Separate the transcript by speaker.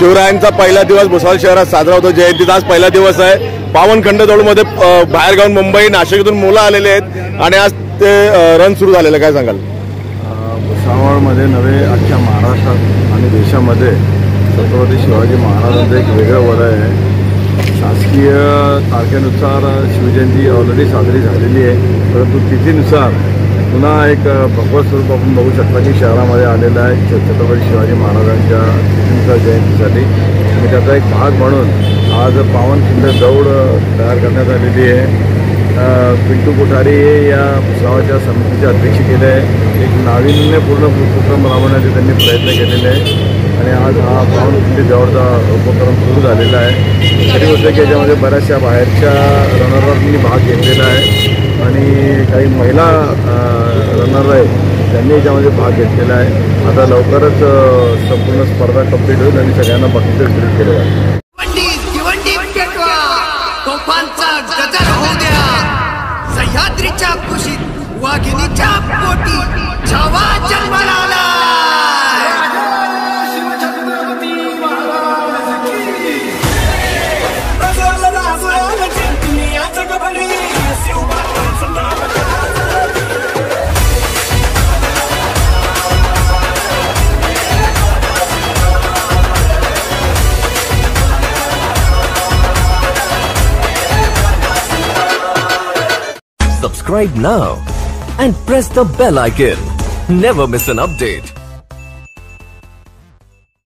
Speaker 1: शिवरायांचा पहिला दिवस भुसावळ शहरात साजरा होतो. जयंतीचा आज पहिला दिवस आहे. पावनखंड दौडमध्ये बाहेरगावून मुंबई नाशिकतून मुलं आलेले आहेत आणि आज ते रन सुरू झालेलं. काय सांगाल?
Speaker 2: भुसावळमध्ये नव्हे अख्ख्या महाराष्ट्रात आणि देशामध्ये छत्रपती शिवाजी महाराजांचं एक वेगळं वलय आहे. शासकीय तारखेनुसार शिवजयंती ऑलरेडी साजरी झालेली आहे, परंतु तिथीनुसार पुन्हा एक भगवत स्वरूप आपण बघू शकता की शहरामध्ये आलेलं आहे छत्रपती शिवाजी महाराजांच्या तिथीनुसार जयंतीसाठी. आणि त्याचा एक भाग म्हणून आज पावनखिंड दौड तयार करण्यात आलेली आहे. पिंटू कोठारी या भुसावळच्या समितीचे अध्यक्षतेखाली आहे. एक नाविन्यपूर्ण उपक्रम राबवण्याचे त्यांनी प्रयत्न केलेले आहे आणि आज हा पावनखिंड दौडचा उपक्रम सुरू झालेला आहे. खरी गोष्ट की याच्यामध्ये बऱ्याचशा बाहेरच्या रनरनी भाग घेतलेला आहे आणि काही महिला रनर आहेत त्यांनी याच्यामध्ये भाग घेतलेला आहे. आता लवकरच संपूर्ण स्पर्धा कंप्लीट होईल आणि सगळ्यांना बक्षीस वितरित केले जाईल.
Speaker 3: सह्याद्रीच्या कुशीत वाघिणीच्या पोटी छावा जन्माला आला.
Speaker 4: Subscribe now and press the bell icon. Never miss an update.